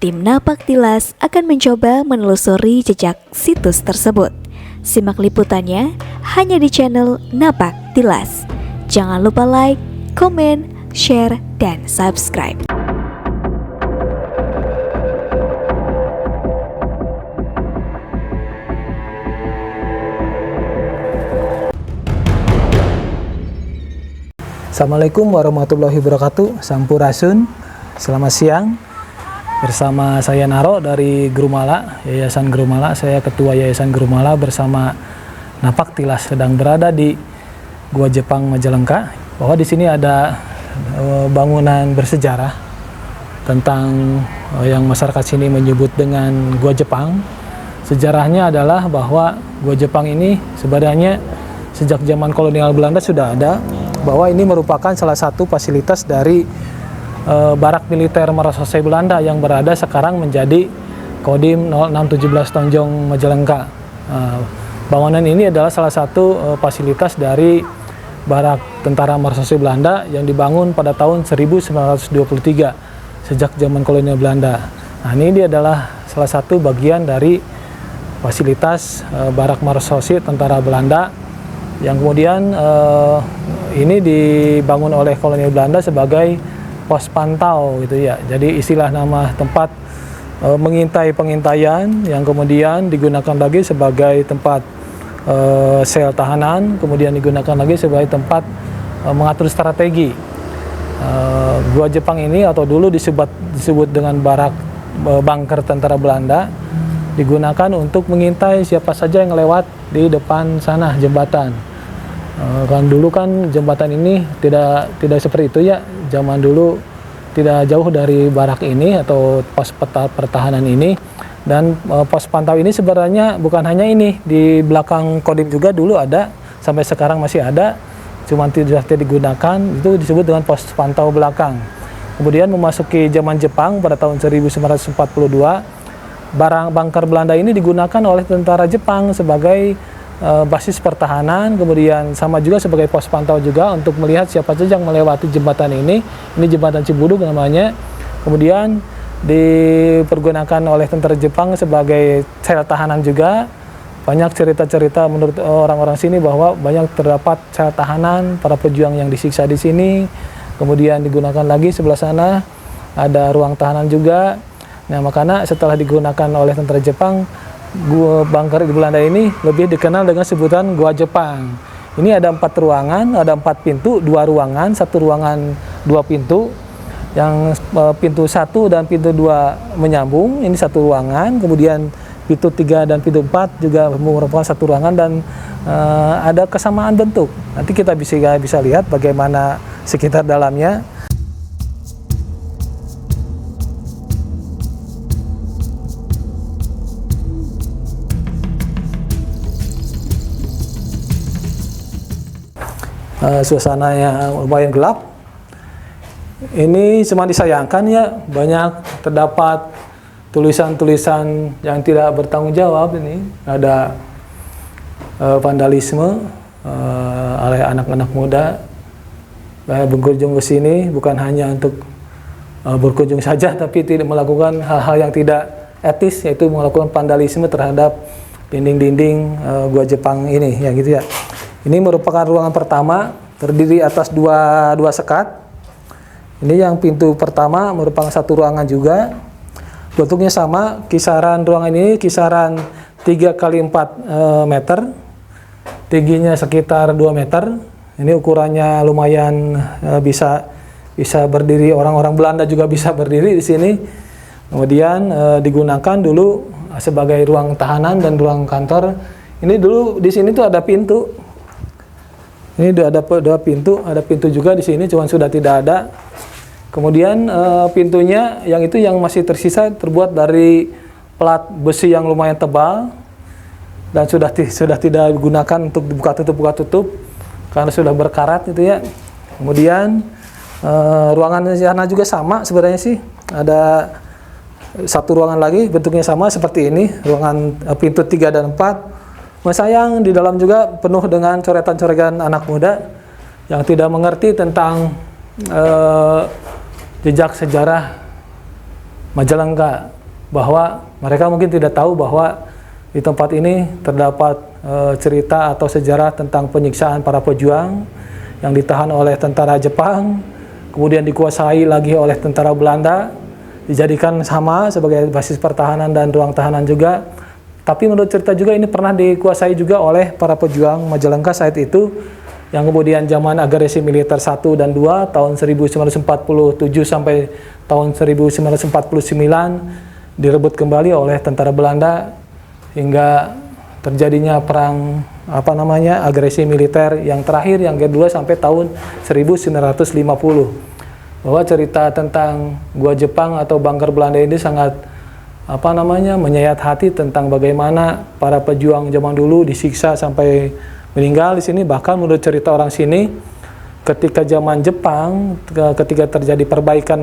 Tim Napak Tilas akan mencoba menelusuri jejak situs tersebut. Simak liputannya hanya di channel Napak Tilas. Jangan lupa like, komen, share, dan subscribe. Assalamualaikum warahmatullahi wabarakatuh. Sampurasun. Selamat siang. Bersama saya Naro dari Grumala, Yayasan Grumala. Saya Ketua Yayasan Grumala bersama Napak Tilas sedang berada di Gua Jepang Majalengka. Bahwa di sini ada bangunan bersejarah tentang yang masyarakat sini menyebut dengan Gua Jepang. Sejarahnya adalah bahwa Gua Jepang ini sebenarnya sejak zaman kolonial Belanda sudah ada, bahwa ini merupakan salah satu fasilitas dari barak militer Marosose Belanda yang berada sekarang menjadi Kodim 0617 Tonjong Majalengka. Bangunan ini adalah salah satu fasilitas dari barak tentara Marosose Belanda yang dibangun pada tahun 1923 sejak zaman kolonial Belanda. Nah, ini dia adalah salah satu bagian dari fasilitas barak Marosose tentara Belanda yang kemudian ini dibangun oleh kolonial Belanda sebagai pos pantau gitu ya. Jadi istilah nama tempat pengintaian yang kemudian digunakan lagi sebagai tempat sel tahanan, kemudian digunakan lagi sebagai tempat mengatur strategi. Gua Jepang ini atau dulu disebut dengan barak bunker tentara Belanda, digunakan untuk mengintai siapa saja yang lewat di depan sana jembatan. Kan dulu kan jembatan ini tidak seperti itu ya. Zaman dulu tidak jauh dari barak ini atau pos pertahanan ini, dan pos pantau ini sebenarnya bukan hanya ini, di belakang Kodim juga dulu ada, sampai sekarang masih ada, cuma tidak digunakan. Itu disebut dengan pos pantau belakang. Kemudian memasuki zaman Jepang pada tahun 1942, bunker Belanda ini digunakan oleh tentara Jepang sebagai basis pertahanan, kemudian sama juga sebagai pos pantau juga untuk melihat siapa saja yang melewati jembatan ini jembatan Cibudug namanya. Kemudian dipergunakan oleh tentara Jepang sebagai sel tahanan juga. Banyak cerita-cerita menurut orang-orang sini bahwa banyak terdapat sel tahanan para pejuang yang disiksa di sini. Kemudian digunakan lagi sebelah sana ada ruang tahanan juga. Nah, makanya setelah digunakan oleh tentara Jepang, bunker di Belanda ini lebih dikenal dengan sebutan Gua Jepang. Ini ada 4 ruangan, ada 4 pintu, 2 ruangan, 1 ruangan 2 pintu. Yang pintu 1 dan pintu 2 menyambung, ini 1 ruangan. Kemudian pintu 3 dan pintu 4 juga merupakan 1 ruangan dan ada kesamaan bentuk. Nanti kita bisa lihat bagaimana sekitar dalamnya. Suasananya lumayan gelap. Ini cuma disayangkan ya, banyak terdapat tulisan-tulisan yang tidak bertanggung jawab. Ini ada vandalisme oleh anak-anak muda berkunjung ke sini bukan hanya untuk berkunjung saja, tapi tidak melakukan hal-hal yang tidak etis, yaitu melakukan vandalisme terhadap dinding-dinding Gua Jepang ini ya gitu ya. Ini merupakan ruangan pertama, terdiri atas dua sekat. Ini yang pintu pertama merupakan 1 ruangan juga. Bentuknya sama, kisaran ruangan ini kisaran 3 kali 4 meter. Tingginya sekitar 2 meter. Ini ukurannya lumayan, bisa berdiri, orang-orang Belanda juga bisa berdiri di sini. Kemudian digunakan dulu sebagai ruang tahanan dan ruang kantor. Ini dulu di sini tuh ada pintu. Ini ada 2 pintu, ada pintu juga di sini, cuman sudah tidak ada. Kemudian pintunya yang itu yang masih tersisa terbuat dari plat besi yang lumayan tebal dan sudah tidak digunakan untuk buka tutup karena sudah berkarat itu ya. Kemudian ruangan sana juga sama sebenarnya sih, ada 1 ruangan lagi bentuknya sama seperti ini, ruangan pintu 3 dan 4. Sayang di dalam juga penuh dengan coretan-coretan anak muda yang tidak mengerti tentang jejak sejarah Majalengka. bahwa mereka mungkin tidak tahu bahwa di tempat ini terdapat cerita atau sejarah tentang penyiksaan para pejuang yang ditahan oleh tentara Jepang, kemudian dikuasai lagi oleh tentara Belanda, dijadikan sama sebagai basis pertahanan dan ruang tahanan juga. Tapi menurut cerita juga ini pernah dikuasai juga oleh para pejuang Majalengka saat itu, yang kemudian zaman agresi militer 1 dan 2 tahun 1947 sampai tahun 1949 direbut kembali oleh tentara Belanda hingga terjadinya perang agresi militer yang terakhir yang kedua sampai tahun 1950. Bahwa cerita tentang gua Jepang atau bunker Belanda ini sangat menyayat hati tentang bagaimana para pejuang zaman dulu disiksa sampai meninggal di sini. Bahkan menurut cerita orang sini, ketika zaman Jepang, ketika terjadi perbaikan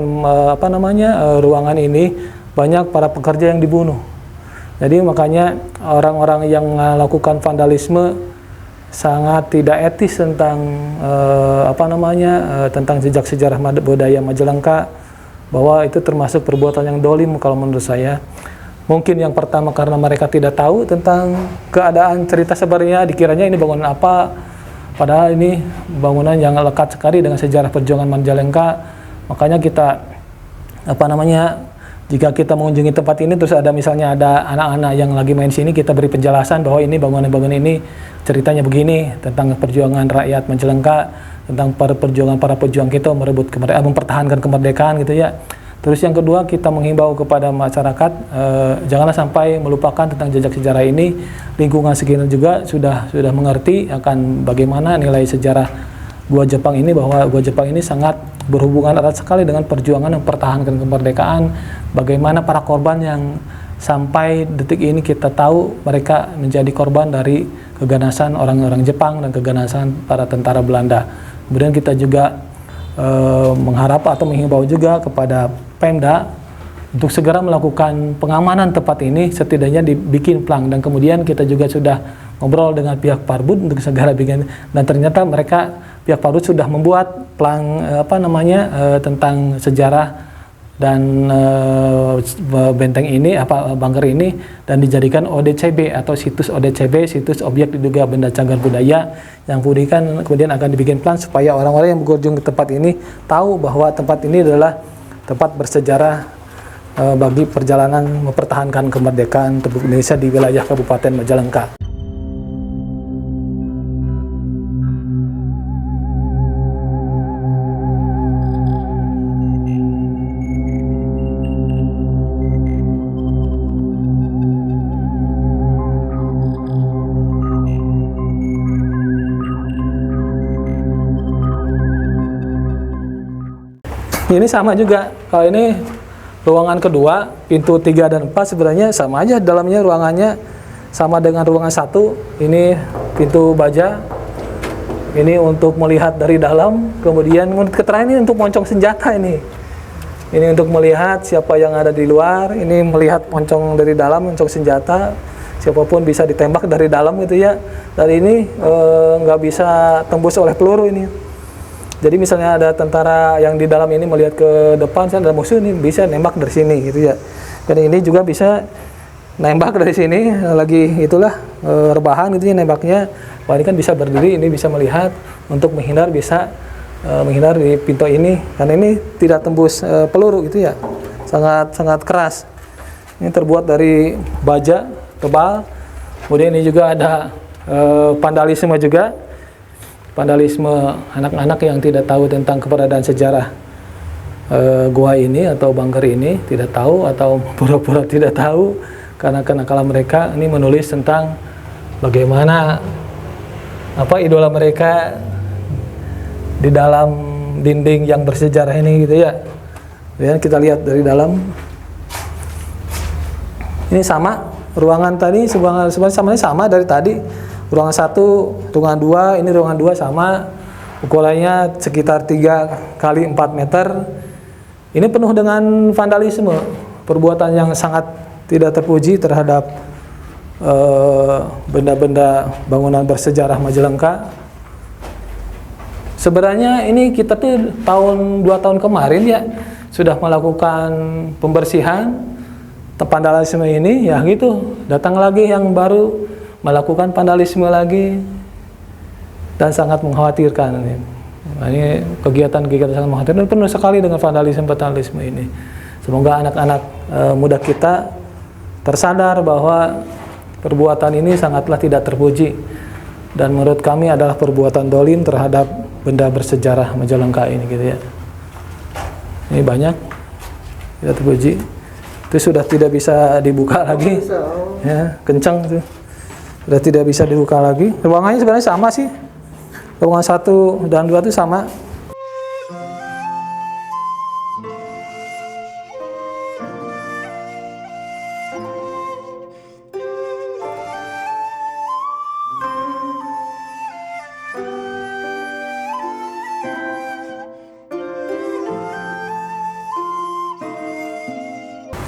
ruangan ini, banyak para pekerja yang dibunuh. Jadi makanya orang-orang yang melakukan vandalisme sangat tidak etis tentang tentang jejak sejarah budaya Majalengka, bahwa itu termasuk perbuatan yang dolim kalau menurut saya. Mungkin yang pertama karena mereka tidak tahu tentang keadaan cerita sebenarnya, dikiranya ini bangunan apa, padahal ini bangunan yang lekat sekali dengan sejarah perjuangan Majalengka. Makanya kita jika kita mengunjungi tempat ini terus ada misalnya ada anak-anak yang lagi main sini, kita beri penjelasan bahwa ini bangunan-bangunan ini ceritanya begini tentang perjuangan rakyat Majalengka, tentang perjuangan para pejuang kita merebut kemerdekaan, mempertahankan kemerdekaan gitu ya. Terus yang kedua, kita menghimbau kepada masyarakat janganlah sampai melupakan tentang jejak sejarah ini. Lingkungan sekitar juga sudah mengerti akan bagaimana nilai sejarah Gua Jepang ini, bahwa Gua Jepang ini sangat berhubungan erat sekali dengan perjuangan mempertahankan kemerdekaan. Bagaimana para korban yang sampai detik ini kita tahu mereka menjadi korban dari keganasan orang-orang Jepang dan keganasan para tentara Belanda. Kemudian kita juga mengharap atau menghimbau juga kepada Pemda untuk segera melakukan pengamanan tempat ini, setidaknya dibikin plang, dan kemudian kita juga sudah ngobrol dengan pihak Parbud untuk segera bikin, dan ternyata pihak Parbud sudah membuat plang tentang sejarah dan benteng ini, bunker ini, dan dijadikan ODCB atau situs ODCB, situs objek diduga benda cagar budaya, yang kemudian akan dibikin plan supaya orang-orang yang berkunjung ke tempat ini tahu bahwa tempat ini adalah tempat bersejarah bagi perjalanan mempertahankan kemerdekaan Republik Indonesia di wilayah Kabupaten Majalengka. Ini sama juga, kalau ini ruangan kedua, pintu 3 dan 4 sebenarnya sama aja dalamnya, ruangannya sama dengan ruangan 1. Ini pintu baja, ini untuk melihat dari dalam, kemudian keterangan ini untuk moncong senjata ini untuk melihat siapa yang ada di luar, ini melihat moncong dari dalam, moncong senjata, siapapun bisa ditembak dari dalam gitu ya, dan ini nggak bisa tembus oleh peluru ini. Jadi misalnya ada tentara yang di dalam ini melihat ke depan, ada musuh ini bisa nembak dari sini gitu ya. Dan ini juga bisa nembak dari sini, lagi itulah rebahan gitu ya nembaknya. Wah ini kan bisa berdiri, ini bisa melihat untuk menghindar, bisa menghindar di pintu ini, karena ini tidak tembus peluru gitu ya. Sangat keras. Ini terbuat dari baja tebal. Kemudian ini juga ada vandalisme juga. Vandalisme anak-anak yang tidak tahu tentang keberadaan sejarah gua ini atau bunker ini, tidak tahu atau pura-pura tidak tahu karena kenakalan mereka. Ini menulis tentang bagaimana idola mereka di dalam dinding yang bersejarah ini gitu ya. Dan kita lihat dari dalam. Ini sama ruangan tadi, sebenarnya sama dari tadi. Ruangan 1, ruangan 2, ini ruangan 2 sama, ukurannya sekitar 3 kali 4 meter. Ini penuh dengan vandalisme, perbuatan yang sangat tidak terpuji terhadap benda-benda bangunan bersejarah Majalengka. Sebenarnya ini kita tuh 2 tahun kemarin ya sudah melakukan pembersihan vandalisme ini, ya gitu, datang lagi yang baru melakukan vandalisme lagi, dan sangat mengkhawatirkan. Ini kegiatan-kegiatan sangat mengkhawatirkan, dan penuh sekali dengan vandalisme ini. Semoga anak-anak muda kita tersadar bahwa perbuatan ini sangatlah tidak terpuji, dan menurut kami adalah perbuatan dolim terhadap benda bersejarah Majalengka ini, gitu ya. Ini banyak tidak terpuji. Itu sudah tidak bisa dibuka lagi, ya, kencang tuh, sudah tidak bisa dibuka lagi. Ruangannya sebenarnya sama sih, ruangan 1 dan 2 itu sama.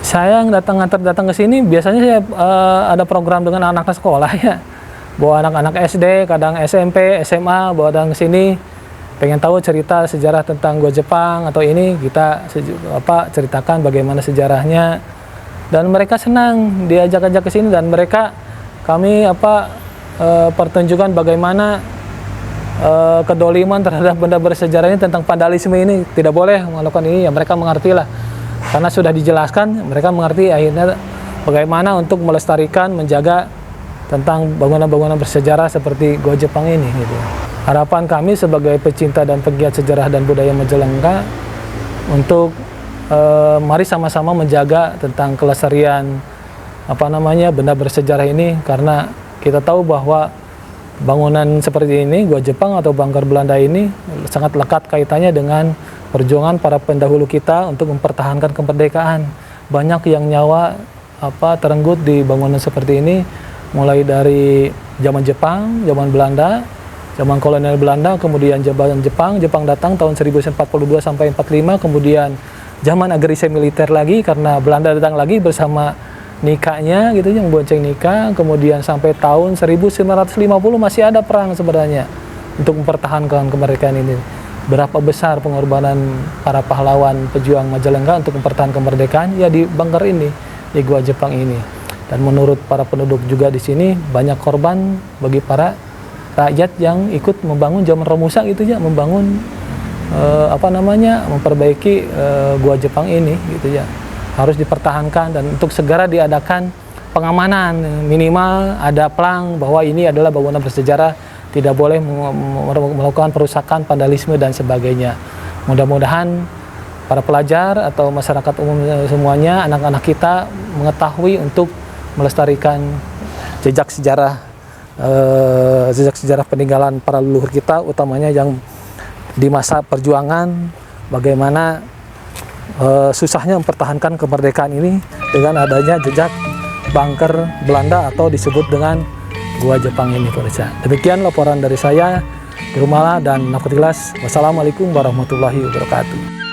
Saya yang datang ke sini biasanya saya ada program dengan anak-anak sekolah, ya, bawa anak-anak SD, kadang SMP, SMA, bawa datang ke sini, pengen tahu cerita sejarah tentang Gua Jepang atau ini, kita ceritakan bagaimana sejarahnya, dan mereka senang diajak-ajak ke sini, dan kami pertunjukan bagaimana kedoliman terhadap benda bersejarah ini, tentang vandalisme ini tidak boleh melakukan ini, ya mereka mengerti lah. Karena sudah dijelaskan, mereka mengerti akhirnya bagaimana untuk melestarikan, menjaga tentang bangunan-bangunan bersejarah seperti Gua Jepang ini, gitu. Harapan kami sebagai pecinta dan pegiat sejarah dan budaya Majalengka untuk mari sama-sama menjaga tentang kelestarian benda bersejarah ini, karena kita tahu bahwa bangunan seperti ini, Gua Jepang atau Bangker Belanda ini sangat lekat kaitannya dengan perjuangan para pendahulu kita untuk mempertahankan kemerdekaan. Banyak yang nyawa terenggut di bangunan seperti ini, mulai dari zaman Jepang, zaman Belanda, zaman kolonial Belanda, kemudian zaman Jepang datang tahun 1942 sampai 45, kemudian zaman agraria militer lagi karena Belanda datang lagi bersama nikahnya, gitu, yang bonceng nikah, kemudian sampai tahun 1950 masih ada perang sebenarnya untuk mempertahankan kemerdekaan ini. Berapa besar pengorbanan para pahlawan pejuang Majalengka untuk mempertahankan kemerdekaan, ya di Bangker ini, di Gua Jepang ini. Dan menurut para penduduk juga di sini banyak korban bagi para rakyat yang ikut membangun zaman Romusa, gitu ya, membangun memperbaiki Gua Jepang ini, gitu ya. Harus dipertahankan, dan untuk segera diadakan pengamanan, minimal ada plang bahwa ini adalah bangunan bersejarah, tidak boleh melakukan perusakan, vandalisme, dan sebagainya. Mudah-mudahan para pelajar atau masyarakat umum semuanya, anak-anak kita mengetahui untuk melestarikan jejak sejarah peninggalan para leluhur kita, utamanya yang di masa perjuangan, bagaimana susahnya mempertahankan kemerdekaan ini dengan adanya jejak Bangker Belanda atau disebut dengan Gua Jepang ini, pemirsa. Demikian laporan dari saya, Rumala dan Nafatilas. Wassalamualaikum warahmatullahi wabarakatuh.